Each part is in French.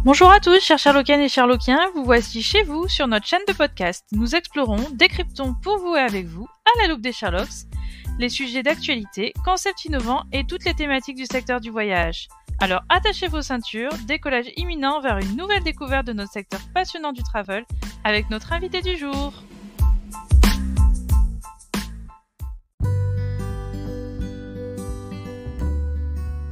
Bonjour à tous, chers Sherlockiennes et Sherlockiens, vous voici chez vous sur notre chaîne de podcast. Nous explorons, décryptons pour vous et avec vous, à la loupe des Sherlocks, les sujets d'actualité, concepts innovants et toutes les thématiques du secteur du voyage. Alors attachez vos ceintures, décollage imminent vers une nouvelle découverte de notre secteur passionnant du travel avec notre invité du jour.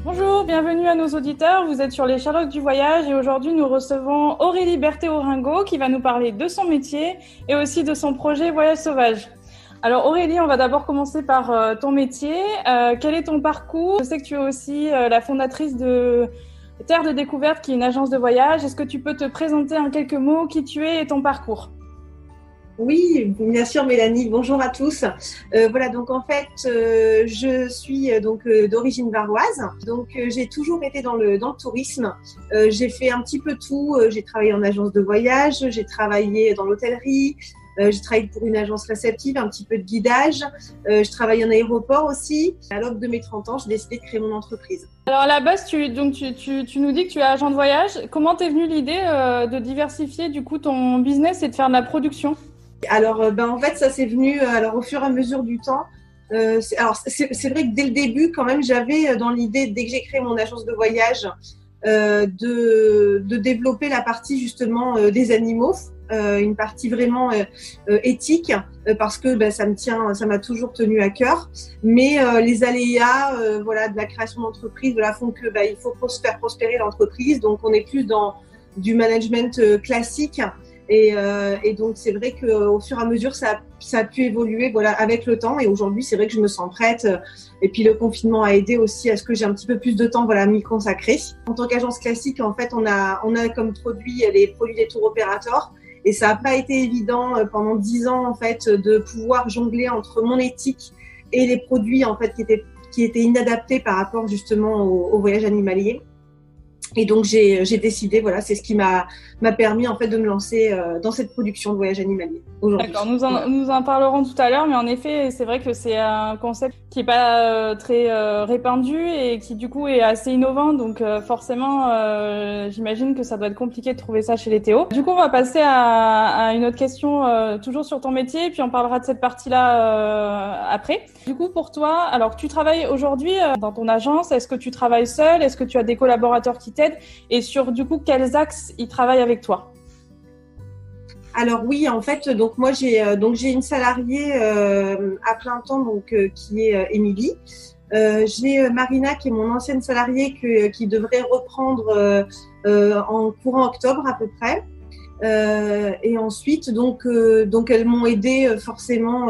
Bonjour, bienvenue à nos auditeurs, vous êtes sur les Sherlocks du voyage et aujourd'hui nous recevons Aurélie Berthet-Oringo qui va nous parler de son métier et aussi de son projet Voyage Sauvage. Alors Aurélie, on va d'abord commencer par ton métier. Quel est ton parcours? Je sais que tu es aussi la fondatrice de Terre de Découverte qui est une agence de voyage. Est-ce que tu peux te présenter en quelques mots qui tu es et ton parcours? Oui, bien sûr Mélanie, bonjour à tous. Voilà, donc en fait, je suis d'origine varoise. Donc j'ai toujours été dans le tourisme. J'ai fait un petit peu tout. J'ai travaillé en agence de voyage, j'ai travaillé dans l'hôtellerie, j'ai travaillé pour une agence réceptive, un petit peu de guidage. Je travaille en aéroport aussi. À l'aube de mes 30 ans, j'ai décidé de créer mon entreprise. Alors à la base, tu nous dis que tu es agent de voyage. Comment t'es venue l'idée de diversifier du coup ton business et de faire de la production? Alors, en fait, ça s'est venu au fur et à mesure du temps. C'est vrai que dès le début, quand même, j'avais dans l'idée, dès que j'ai créé mon agence de voyage, de développer la partie justement des animaux, une partie vraiment éthique, parce que ça m'a toujours tenu à cœur. Mais les aléas, de la création d'entreprise, font que il faut faire prospérer l'entreprise. Donc, on est plus dans du management classique. Et donc, c'est vrai qu'au fur et à mesure, ça a pu évoluer avec le temps. Et aujourd'hui, c'est vrai que je me sens prête. Et puis, le confinement a aidé aussi à ce que j'ai un petit peu plus de temps à m'y consacrer. En tant qu'agence classique, en fait, on a comme produit les produits des tours opérateurs. Et ça n'a pas été évident pendant 10 ans, en fait, de pouvoir jongler entre mon éthique et les produits, en fait, qui étaient inadaptés par rapport justement au voyage animalier. Et donc j'ai décidé, c'est ce qui m'a permis en fait de me lancer dans cette production de voyage animalier aujourd'hui. D'accord, nous en parlerons tout à l'heure, mais en effet, c'est vrai que c'est un concept qui est pas très répandu et qui du coup est assez innovant, donc forcément, j'imagine que ça doit être compliqué de trouver ça chez les Théo. Du coup, on va passer à une autre question, toujours sur ton métier, puis on parlera de cette partie-là après. Du coup, pour toi, alors tu travailles aujourd'hui dans ton agence, est-ce que tu travailles seul? Est-ce que tu as des collaborateurs qui t'aident? Et sur du coup, quels axes ils travaillent avec toi? Alors oui, en fait, donc moi j'ai une salariée à plein temps qui est Émilie. J'ai Marina qui est mon ancienne salariée qui devrait reprendre en courant octobre à peu près. Et ensuite, donc elles m'ont aidé forcément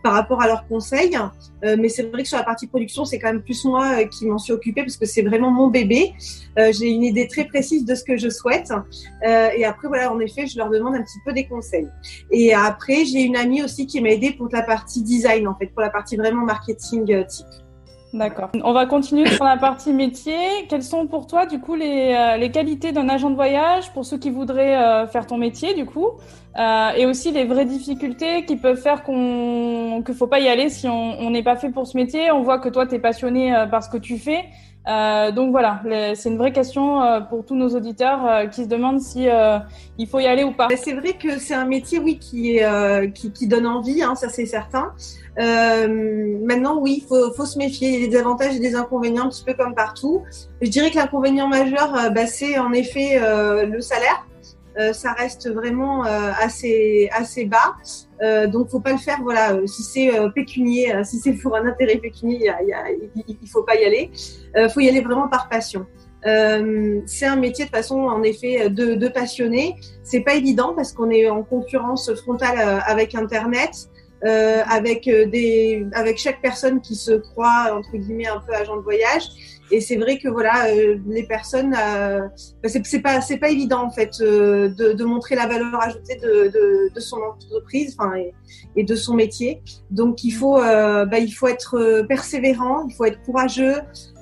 par rapport à leurs conseils. Mais c'est vrai que sur la partie production, c'est quand même plus moi qui m'en suis occupée parce que c'est vraiment mon bébé. J'ai une idée très précise de ce que je souhaite. Et après, en effet, je leur demande un petit peu des conseils. Et après, j'ai une amie aussi qui m'a aidée pour la partie design, en fait, pour la partie vraiment marketing type. D'accord. On va continuer sur la partie métier. Quelles sont pour toi, du coup, les qualités d'un agent de voyage pour ceux qui voudraient faire ton métier, du coup, et aussi les vraies difficultés qui peuvent faire qu'il faut pas y aller si on n'est pas fait pour ce métier. On voit que toi, tu es passionné par ce que tu fais. Donc voilà, c'est une vraie question pour tous nos auditeurs qui se demandent si il faut y aller ou pas. C'est vrai que c'est un métier, oui, qui donne envie, hein, ça c'est certain. Maintenant, oui, faut se méfier. Il y a des avantages et des inconvénients, un petit peu comme partout. Je dirais que l'inconvénient majeur, c'est en effet le salaire. Ça reste vraiment assez bas. Donc, faut pas le faire. Si c'est pécunier, si c'est pour un intérêt pécunier, il faut pas y aller. Faut y aller vraiment par passion. C'est un métier de façon, en effet, de passionné. C'est pas évident parce qu'on est en concurrence frontale avec Internet. Avec chaque personne qui se croit entre guillemets un peu agent de voyage, et c'est vrai que les personnes c'est pas évident en fait de montrer la valeur ajoutée de son entreprise et de son métier. Donc il faut être persévérant, il faut être courageux,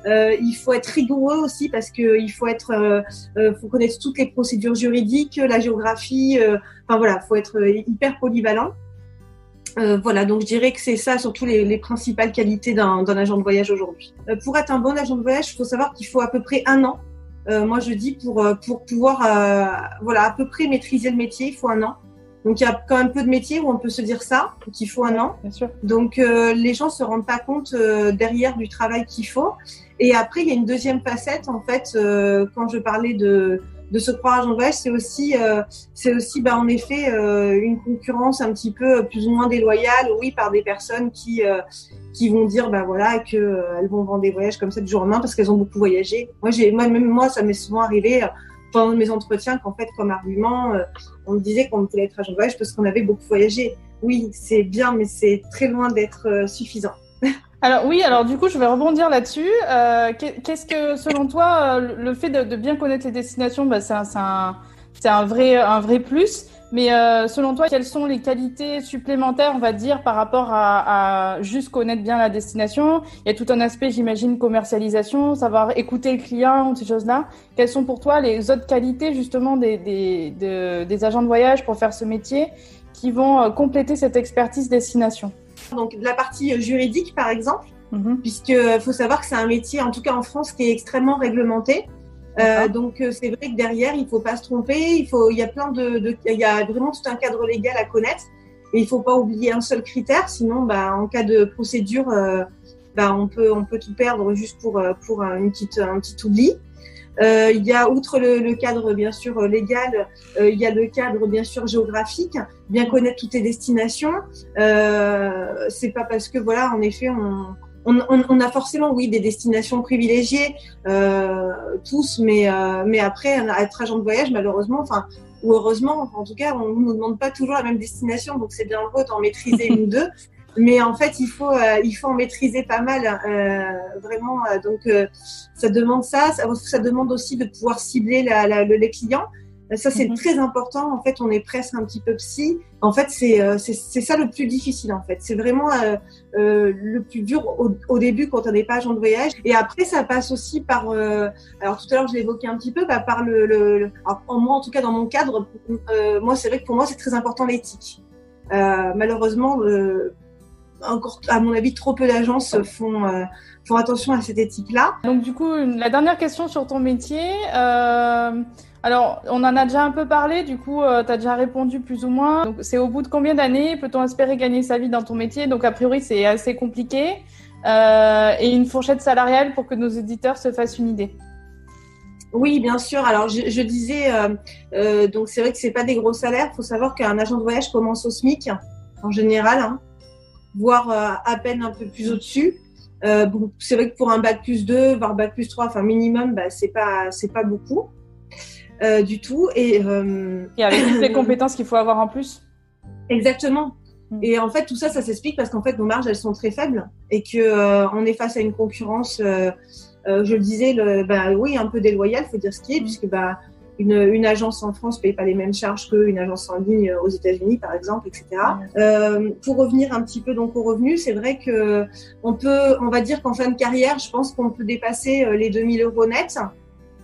il faut être rigoureux aussi parce que il faut connaître toutes les procédures juridiques, la géographie, faut être hyper polyvalent. Donc je dirais que c'est ça surtout les principales qualités d'un agent de voyage aujourd'hui. Pour être un bon agent de voyage, il faut savoir qu'il faut à peu près 1 an moi je dis pour pouvoir voilà à peu près maîtriser le métier, il faut 1 an. Donc il y a quand même peu de métiers où on peut se dire ça, qu'il faut 1 an. Bien sûr. Donc les gens se rendent pas compte derrière du travail qu'il faut. Et après il y a une deuxième facette en fait quand je parlais de se croire agent de voyage, c'est aussi en effet une concurrence un petit peu plus ou moins déloyale, oui, par des personnes qui vont dire voilà que elles vont vendre des voyages comme ça du jour au lendemain parce qu'elles ont beaucoup voyagé. Moi ça m'est souvent arrivé pendant mes entretiens qu'en fait comme argument on me disait qu'on voulait être agent de voyage parce qu'on avait beaucoup voyagé. Oui, c'est bien, mais c'est très loin d'être suffisant. Alors du coup, je vais rebondir là-dessus. Qu'est-ce que, selon toi, le fait de bien connaître les destinations, c'est un vrai plus. Mais selon toi, quelles sont les qualités supplémentaires, on va dire, par rapport à juste connaître bien la destination? Il y a tout un aspect, j'imagine, commercialisation, savoir écouter le client, ces choses-là. Quelles sont pour toi les autres qualités, justement, des agents de voyage pour faire ce métier qui vont compléter cette expertise destination? Donc de la partie juridique par exemple, puisque faut savoir que c'est un métier, en tout cas en France, qui est extrêmement réglementé. Donc c'est vrai que derrière il faut pas se tromper, il y a vraiment tout un cadre légal à connaître et il faut pas oublier un seul critère, sinon en cas de procédure on peut tout perdre juste pour un petit oubli. Il y a outre le cadre bien sûr légal, il y a le cadre bien sûr géographique, bien connaître toutes les destinations. C'est pas parce que voilà en effet on a forcément oui des destinations privilégiées tous, mais après être agent de voyage malheureusement ou heureusement en tout cas on nous demande pas toujours la même destination, donc c'est bien beau d'en maîtriser une ou deux. Mais en fait, il faut en maîtriser pas mal, vraiment. Donc, ça demande ça demande aussi de pouvoir cibler les clients. Ça, c'est très important. En fait, on est presque un petit peu psy. En fait, c'est ça le plus difficile. En fait, c'est vraiment le plus dur au début quand on n'est pas agent de voyage. Et après, ça passe aussi par. Alors tout à l'heure, je l'évoquais un petit peu, par alors, moi, en tout cas, dans mon cadre, moi, c'est vrai que pour moi, c'est très important l'éthique. Malheureusement. Encore, à mon avis, trop peu d'agences font attention à cette éthique-là. Donc, du coup, la dernière question sur ton métier. Alors, on en a déjà un peu parlé, du coup, tu as déjà répondu plus ou moins. Donc, c'est au bout de combien d'années peut-on espérer gagner sa vie dans ton métier? Donc, a priori, c'est assez compliqué. Et une fourchette salariale pour que nos éditeurs se fassent une idée. Oui, bien sûr. Alors, je disais, donc c'est vrai que c'est pas des gros salaires. Il faut savoir qu'un agent de voyage commence au SMIC, en général, voire à peine un peu plus au-dessus. Bon, c'est vrai que pour un bac+2, voire bac+3, enfin minimum, c'est pas beaucoup du tout. Et avec toutes les compétences qu'il faut avoir en plus. Exactement. Et en fait, tout ça s'explique parce qu'en fait, nos marges, elles sont très faibles et que on est face à une concurrence, je le disais, oui, un peu déloyale, faut dire ce qui est, puisque une agence en France paye pas les mêmes charges qu'une agence en ligne aux États-Unis, par exemple, etc. Pour revenir un petit peu donc aux revenus, c'est vrai que on va dire qu'en fin de carrière, je pense qu'on peut dépasser les 2 000 € net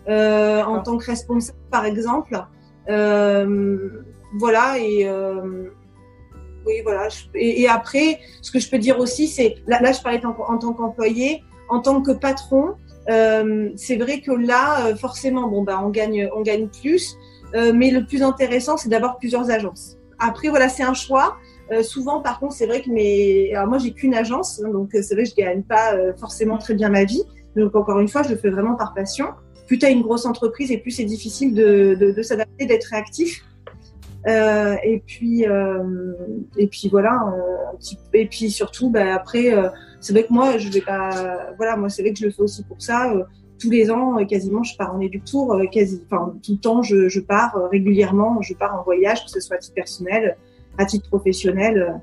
en tant que responsable, par exemple. Voilà oui, voilà. Et après, ce que je peux dire aussi, c'est là, je parlais en tant qu'employé, en tant que patron. C'est vrai que là, forcément, on gagne plus, mais le plus intéressant, c'est d'avoir plusieurs agences. Après, voilà, c'est un choix. Souvent, par contre, c'est vrai que alors moi, j'ai qu'une agence, donc c'est vrai que je gagne pas forcément très bien ma vie. Donc encore une fois, je le fais vraiment par passion. Plus t'as une grosse entreprise et plus c'est difficile de s'adapter, d'être réactif. Et puis voilà, et puis surtout après c'est vrai que moi je vais pas, voilà, moi c'est vrai que je le fais aussi pour ça. Tous les ans quasiment je pars en Éductour, tout le temps je pars régulièrement, je pars en voyage, que ce soit à titre personnel, à titre professionnel.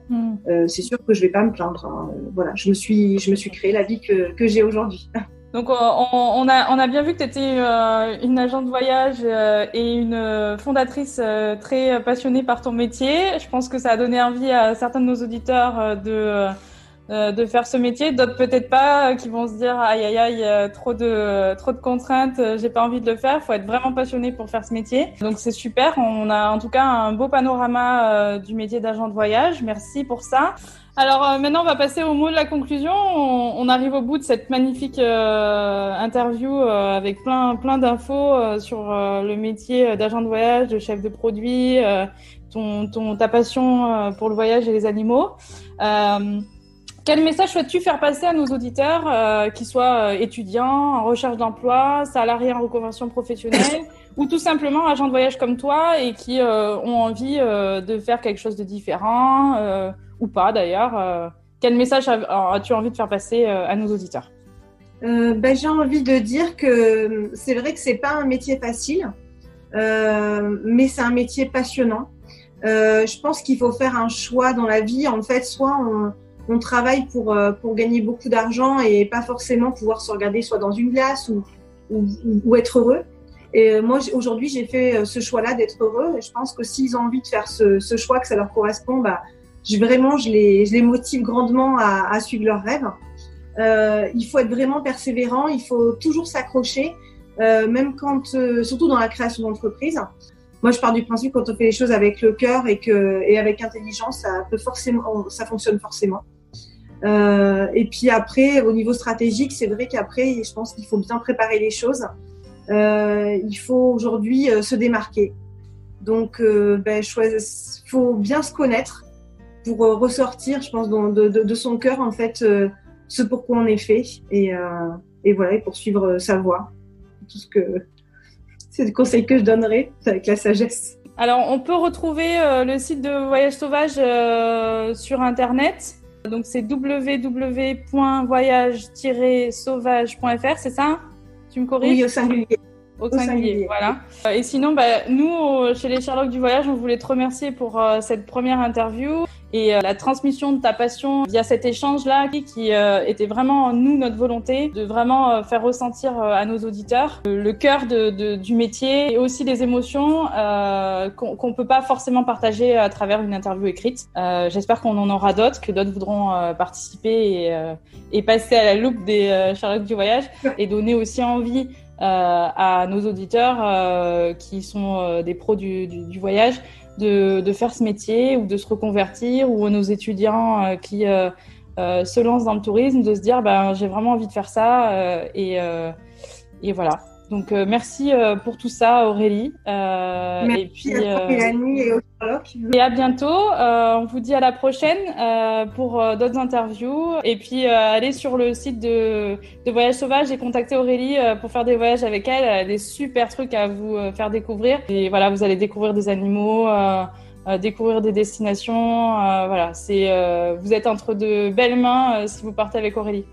C'est sûr que je vais pas me plaindre, voilà, je me suis créé la vie que j'ai aujourd'hui. Donc, on a bien vu que tu étais une agente de voyage et une fondatrice très passionnée par ton métier. Je pense que ça a donné envie à certains de nos auditeurs de faire ce métier. D'autres peut-être pas, qui vont se dire aïe aïe aïe, trop de contraintes, j'ai pas envie de le faire. Faut être vraiment passionné pour faire ce métier. Donc c'est super. On a en tout cas un beau panorama du métier d'agent de voyage. Merci pour ça. Alors maintenant, on va passer au mot de la conclusion. On arrive au bout de cette magnifique interview avec plein d'infos sur le métier d'agent de voyage, de chef de produit, ta passion pour le voyage et les animaux. Quel message souhaites-tu faire passer à nos auditeurs, qu'ils soient étudiants, en recherche d'emploi, salariés en reconversion professionnelle ou tout simplement agents de voyage comme toi et qui ont envie de faire quelque chose de différent ou pas d'ailleurs. Quel message as-tu envie de faire passer à nos auditeurs? J'ai envie de dire que c'est vrai que c'est pas un métier facile, mais c'est un métier passionnant. Je pense qu'il faut faire un choix dans la vie. En fait, soit on travaille pour gagner beaucoup d'argent et pas forcément pouvoir se regarder soit dans une glace ou être heureux. Et moi, aujourd'hui, j'ai fait ce choix-là d'être heureux. Et je pense que s'ils ont envie de faire ce choix, que ça leur correspond, je les motive grandement à suivre leurs rêves. Il faut être vraiment persévérant, il faut toujours s'accrocher, même surtout dans la création d'entreprise. Moi, je pars du principe que quand on fait les choses avec le cœur et avec intelligence, ça fonctionne forcément. Et puis après, au niveau stratégique, c'est vrai qu'après, je pense qu'il faut bien préparer les choses. Il faut aujourd'hui se démarquer. Donc, faut bien se connaître pour ressortir, je pense, de son cœur, en fait, ce pourquoi on est fait. Et voilà, et poursuivre sa voie. C'est le conseil que je donnerais avec la sagesse. Alors, on peut retrouver le site de Voyage Sauvage sur Internet. Donc, c'est www.voyage-sauvage.fr, c'est ça? Tu me corriges? Oui, au singulier. Au singulier, voilà. Et sinon, nous, chez les Sherlock du voyage, on voulait te remercier pour cette première interview et la transmission de ta passion via cet échange-là qui était vraiment, nous, notre volonté de vraiment faire ressentir à nos auditeurs le cœur du métier et aussi les émotions qu'on peut pas forcément partager à travers une interview écrite. J'espère qu'on en aura d'autres, que d'autres voudront participer et passer à la loupe des Sherlock du voyage et donner aussi envie à nos auditeurs qui sont des pros du voyage de faire ce métier ou de se reconvertir, ou à nos étudiants qui se lancent dans le tourisme de se dire j'ai vraiment envie de faire ça et voilà. Donc merci pour tout ça, Aurélie. Merci et puis à Mélanie et au Sherlock. Et à bientôt. On vous dit à la prochaine pour d'autres interviews. Et puis allez sur le site de Voyage Sauvage et contactez Aurélie pour faire des voyages avec elle. Elle a des super trucs à vous faire découvrir. Et voilà, vous allez découvrir des animaux, découvrir des destinations. Voilà, vous êtes entre de belles mains si vous partez avec Aurélie.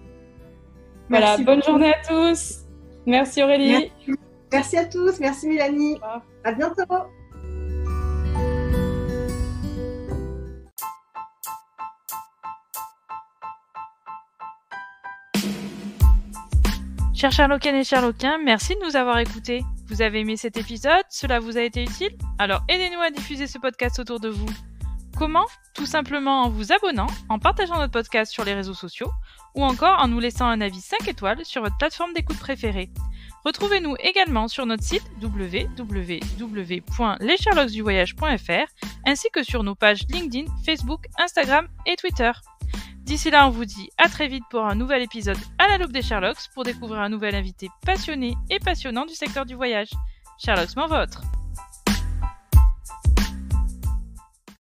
Voilà, merci bonne journée à tous. Merci Aurélie. Merci à tous. Merci Mélanie. À bientôt. Chers Sherlockiennes et Sherlockiens, merci de nous avoir écoutés. Vous avez aimé cet épisode? Cela vous a été utile? Alors aidez-nous à diffuser ce podcast autour de vous. Comment? Tout simplement en vous abonnant, en partageant notre podcast sur les réseaux sociaux, ou encore en nous laissant un avis 5 étoiles sur votre plateforme d'écoute préférée. Retrouvez-nous également sur notre site www.lessherlocksduvoyage.fr ainsi que sur nos pages LinkedIn, Facebook, Instagram et Twitter. D'ici là, on vous dit à très vite pour un nouvel épisode à la loupe des Sherlocks pour découvrir un nouvel invité passionné et passionnant du secteur du voyage. Sherlocks m'en votre!